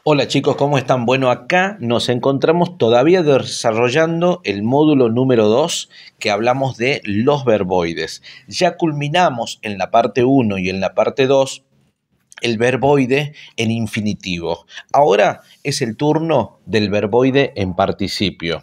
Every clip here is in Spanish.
Hola chicos, ¿cómo están? Bueno, acá nos encontramos todavía desarrollando el módulo número 2 que hablamos de los verboides. Ya culminamos en la parte 1 y en la parte 2 el verboide en infinitivo. Ahora es el turno del verboide en participio.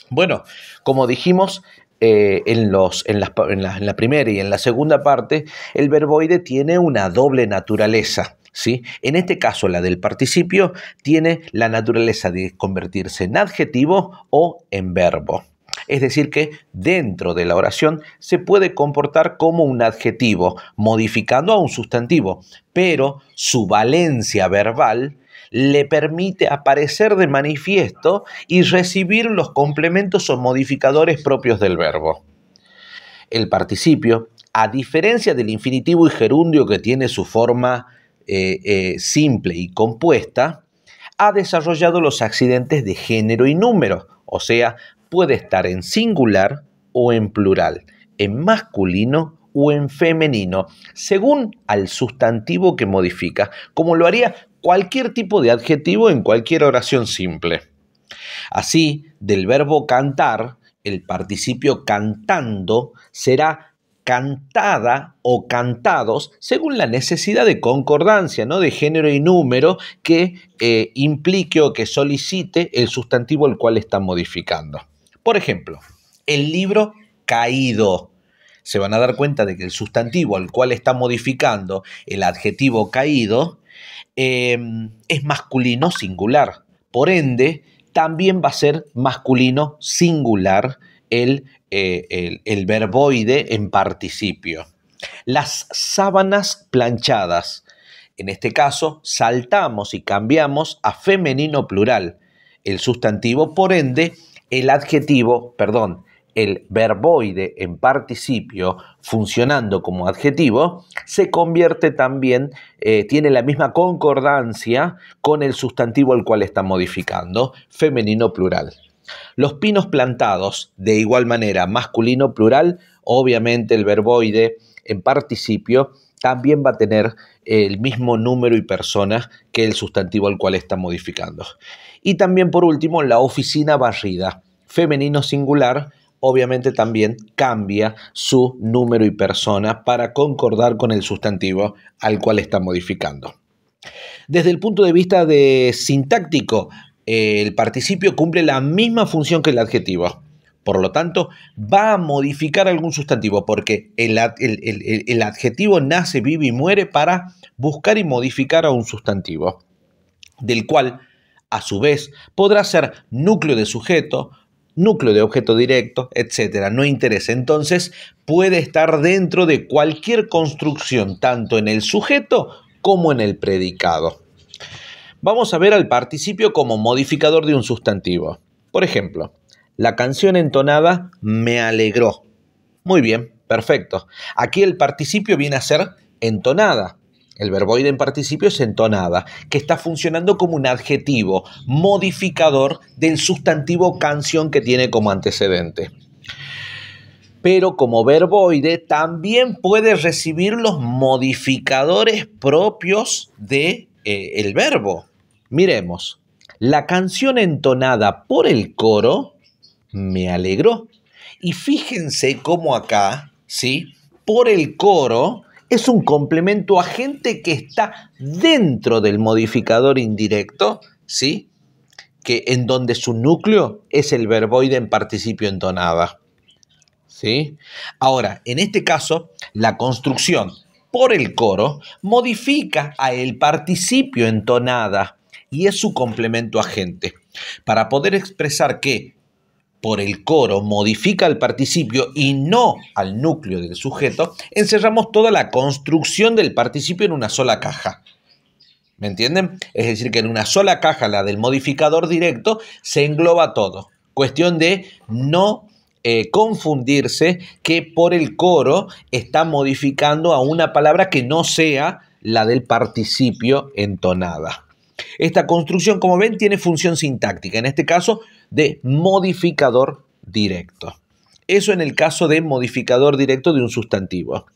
Bueno, como dijimos en la primera y en la segunda parte, el verboide tiene una doble naturaleza, ¿sí? En este caso, la del participio tiene la naturaleza de convertirse en adjetivo o en verbo. Es decir, que dentro de la oración se puede comportar como un adjetivo, modificando a un sustantivo, pero su valencia verbal le permite aparecer de manifiesto y recibir los complementos o modificadores propios del verbo. El participio, a diferencia del infinitivo y gerundio que tiene su forma simple y compuesta, ha desarrollado los accidentes de género y número, o sea, puede estar en singular o en plural, en masculino o en femenino, según al sustantivo que modifica, como lo haría cualquier tipo de adjetivo en cualquier oración simple. Así, del verbo cantar, el participio cantando será cantada o cantados según la necesidad de concordancia, ¿no?, de género y número que implique o que solicite el sustantivo el cual está modificando. Por ejemplo, el libro caído. Se van a dar cuenta de que el sustantivo al cual está modificando el adjetivo caído es masculino singular. Por ende, también va a ser masculino singular el verboide en participio. Las sábanas planchadas. En este caso, saltamos y cambiamos a femenino plural el sustantivo, por ende, el verboide en participio funcionando como adjetivo se convierte también, tiene la misma concordancia con el sustantivo al cual está modificando, femenino plural. Los pinos plantados, de igual manera, masculino plural, obviamente el verboide en participio también va a tener el mismo número y persona que el sustantivo al cual está modificando. Y también, por último, la oficina barrida, femenino singular, obviamente también cambia su número y persona para concordar con el sustantivo al cual está modificando. Desde el punto de vista sintáctico, el participio cumple la misma función que el adjetivo. Por lo tanto, va a modificar algún sustantivo porque el adjetivo nace, vive y muere para buscar y modificar a un sustantivo, del cual, a su vez, podrá ser núcleo de sujeto, núcleo de objeto directo, etc. No interesa. Entonces, puede estar dentro de cualquier construcción, tanto en el sujeto como en el predicado. Vamos a ver al participio como modificador de un sustantivo. Por ejemplo, la canción entonada me alegró. Muy bien, perfecto. Aquí el participio viene a ser entonada. El verboide en participio es entonada, que está funcionando como un adjetivo modificador del sustantivo canción que tiene como antecedente. Pero como verboide también puede recibir los modificadores propios del verbo. Miremos, la canción entonada por el coro me alegró. Y fíjense cómo acá, ¿sí?, por el coro es un complemento agente que está dentro del modificador indirecto, ¿sí?, que en donde su núcleo es el verboide en participio entonada, ¿sí? Ahora, en este caso, la construcción por el coro modifica a el participio entonada y es su complemento agente. Para poder expresar que por el coro modifica al participio y no al núcleo del sujeto, encerramos toda la construcción del participio en una sola caja. ¿Me entienden? Es decir, que en una sola caja, la del modificador directo, se engloba todo. Cuestión de no confundirse que por el coro está modificando a una palabra que no sea la del participio entonada. Esta construcción, como ven, tiene función sintáctica, en este caso de modificador directo. Eso en el caso de modificador directo de un sustantivo.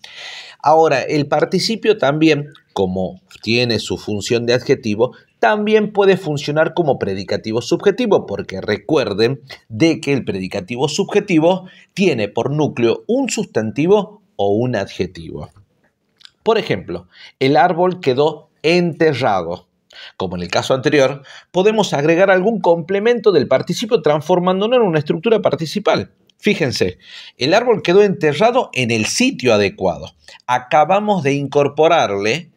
Ahora, el participio también, como tiene su función de adjetivo, también puede funcionar como predicativo subjetivo, porque recuerden de que el predicativo subjetivo tiene por núcleo un sustantivo o un adjetivo. Por ejemplo, el árbol quedó enterrado. Como en el caso anterior, podemos agregar algún complemento del participio transformándolo en una estructura participal. Fíjense, el árbol quedó enterrado en el sitio adecuado. Acabamos de incorporarle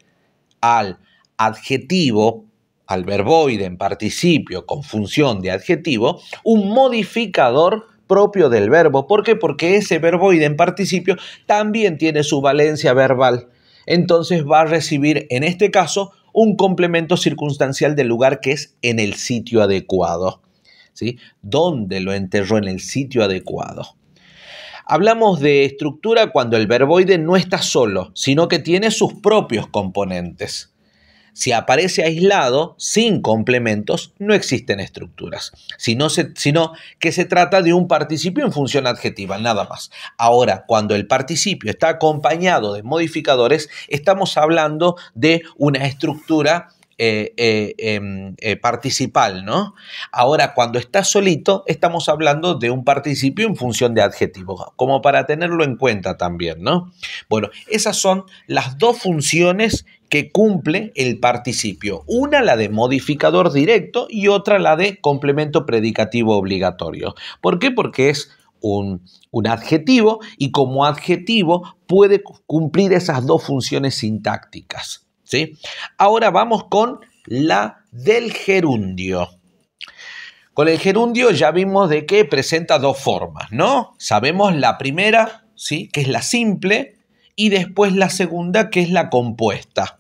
al adjetivo, al verboide en participio con función de adjetivo, un modificador propio del verbo. ¿Por qué? Porque ese verboide en participio también tiene su valencia verbal. Entonces va a recibir, en este caso, un complemento circunstancial del lugar que es en el sitio adecuado. ¿Sí? ¿Dónde lo enterró? En el sitio adecuado. Hablamos de estructura cuando el verboide no está solo, sino que tiene sus propios componentes. Si aparece aislado, sin complementos, no existen estructuras, sino que se trata de un participio en función adjetiva, nada más. Ahora, cuando el participio está acompañado de modificadores, estamos hablando de una estructura participal, ¿no? Ahora, cuando está solito, estamos hablando de un participio en función de adjetivo, como para tenerlo en cuenta también, ¿no? Bueno, esas son las dos funciones que cumple el participio. Una la de modificador directo y otra la de complemento predicativo obligatorio. ¿Por qué? Porque es un adjetivo y como adjetivo puede cumplir esas dos funciones sintácticas. ¿Sí? Ahora vamos con la del gerundio. Con el gerundio ya vimos de que presenta dos formas, ¿no? Sabemos la primera, ¿sí? Que es la simple, y después la segunda, que es la compuesta.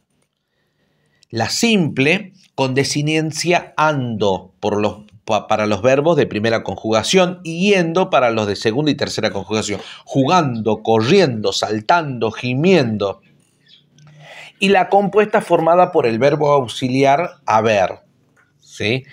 La simple, con desinencia ando para los verbos de primera conjugación y yendo para los de segunda y tercera conjugación. Jugando, corriendo, saltando, gimiendo. Y la compuesta formada por el verbo auxiliar haber. ¿Sí?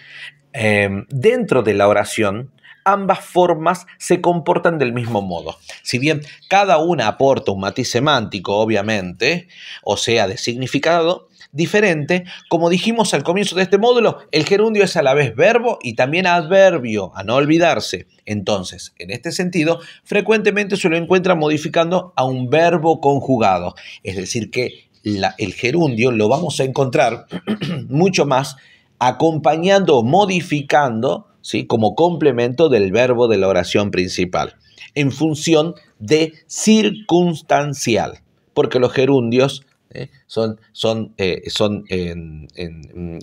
Dentro de la oración, ambas formas se comportan del mismo modo. Si bien cada una aporta un matiz semántico, obviamente, o sea, de significado diferente, como dijimos al comienzo de este módulo, el gerundio es a la vez verbo y también adverbio, a no olvidarse. Entonces, en este sentido, frecuentemente se lo encuentra modificando a un verbo conjugado, es decir, que el gerundio lo vamos a encontrar mucho más acompañando, modificando, ¿sí? Como complemento del verbo de la oración principal, en función de circunstancial, porque los gerundios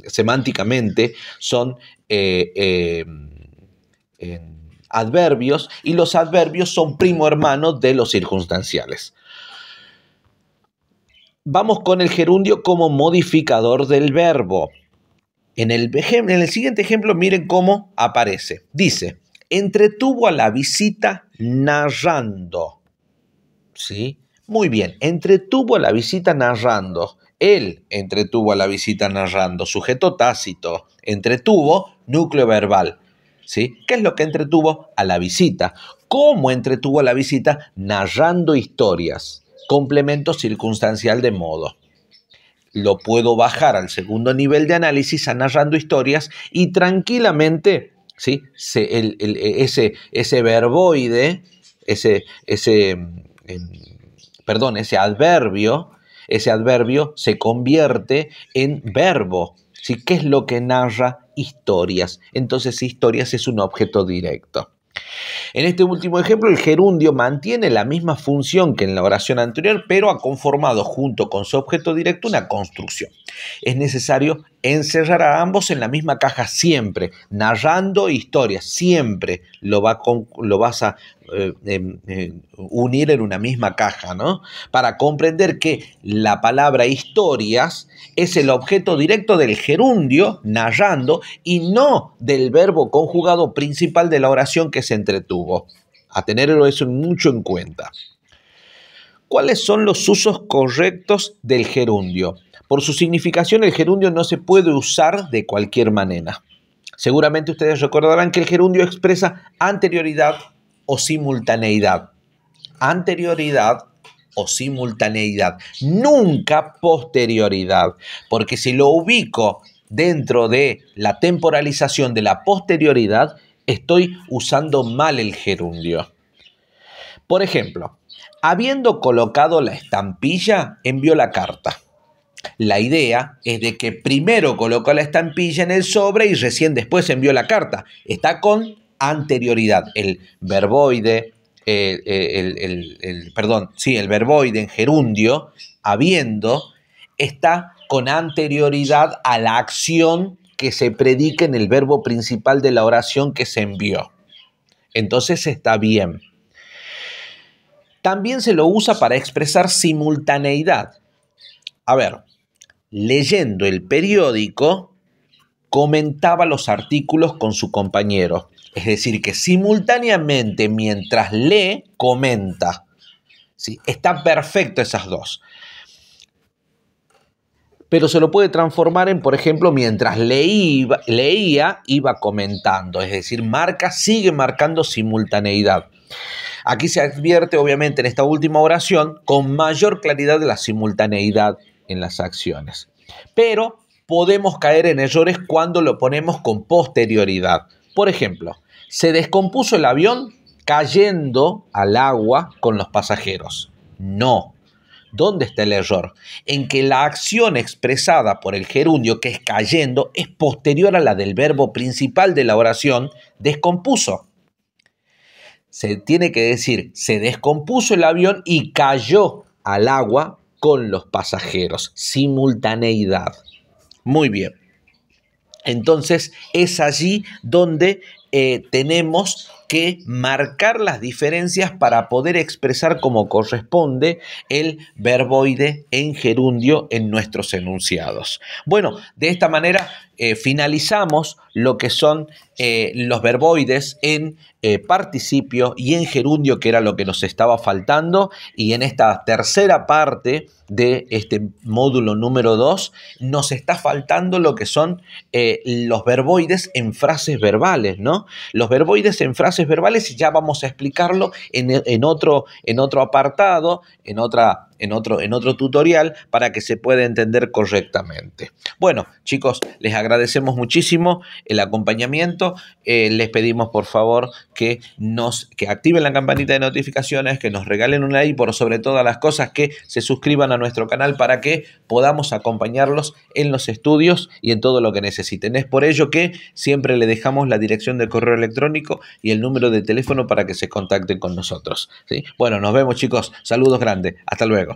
semánticamente son adverbios y los adverbios son primo hermano de los circunstanciales. Vamos con el gerundio como modificador del verbo. En el siguiente ejemplo, miren cómo aparece. Dice, entretuvo a la visita narrando. ¿Sí? Muy bien, entretuvo a la visita narrando. Él entretuvo a la visita narrando. Sujeto tácito. Entretuvo, núcleo verbal. ¿Sí? ¿Qué es lo que entretuvo? A la visita. ¿Cómo entretuvo a la visita? Narrando historias. Complemento circunstancial de modo. Lo puedo bajar al segundo nivel de análisis a narrando historias y tranquilamente, ¿sí? Ese verboide, ese adverbio se convierte en verbo. ¿Sí? ¿Qué es lo que narra? Historias. Entonces, historias es un objeto directo. En este último ejemplo, el gerundio mantiene la misma función que en la oración anterior, pero ha conformado junto con su objeto directo una construcción. Es necesario encerrar a ambos en la misma caja siempre, narrando historias, siempre lo vas a unir en una misma caja, ¿no? Para comprender que la palabra historias es el objeto directo del gerundio, narrando, y no del verbo conjugado principal de la oración que se entretuvo. A tenerlo eso mucho en cuenta. ¿Cuáles son los usos correctos del gerundio? Por su significación, el gerundio no se puede usar de cualquier manera. Seguramente ustedes recordarán que el gerundio expresa anterioridad o simultaneidad. Anterioridad o simultaneidad, nunca posterioridad, porque si lo ubico dentro de la temporalización de la posterioridad, estoy usando mal el gerundio. Por ejemplo, habiendo colocado la estampilla, envió la carta. La idea es de que primero colocó la estampilla en el sobre y recién después envió la carta. Está con anterioridad. El verboide, el verboide en gerundio, habiendo, está con anterioridad a la acción que se predica en el verbo principal de la oración que se envió. Entonces está bien. También se lo usa para expresar simultaneidad. A ver, leyendo el periódico, comentaba los artículos con su compañero. Es decir, que simultáneamente mientras lee, comenta. ¿Sí? Está perfecto esas dos. Pero se lo puede transformar en, por ejemplo, mientras leía, iba comentando. Es decir, sigue marcando simultaneidad. Aquí se advierte, obviamente, en esta última oración, con mayor claridad de la simultaneidad en las acciones. Pero podemos caer en errores cuando lo ponemos con posterioridad. Por ejemplo, se descompuso el avión cayendo al agua con los pasajeros. No. ¿Dónde está el error? En que la acción expresada por el gerundio, que es cayendo, es posterior a la del verbo principal de la oración, descompuso. Se tiene que decir, se descompuso el avión y cayó al agua con los pasajeros. Simultaneidad. Muy bien. Entonces es allí donde tenemos que marcar las diferencias para poder expresar como corresponde el verboide en gerundio en nuestros enunciados. Bueno, de esta manera finalizamos lo que son los verboides en participio y en gerundio, que era lo que nos estaba faltando, y en esta tercera parte de este módulo número 2 nos está faltando lo que son los verboides en frases verbales, ¿no? Los verboides en frases verbales ya vamos a explicarlo en otro apartado, en otro tutorial, para que se pueda entender correctamente. Bueno, chicos, les agradecemos muchísimo el acompañamiento. Les pedimos, por favor, que activen la campanita de notificaciones, que nos regalen un like y, por sobre todas las cosas, que se suscriban a nuestro canal para que podamos acompañarlos en los estudios y en todo lo que necesiten. Es por ello que siempre le dejamos la dirección del correo electrónico y el número de teléfono para que se contacten con nosotros, ¿sí? Bueno, nos vemos, chicos. Saludos grandes. Hasta luego.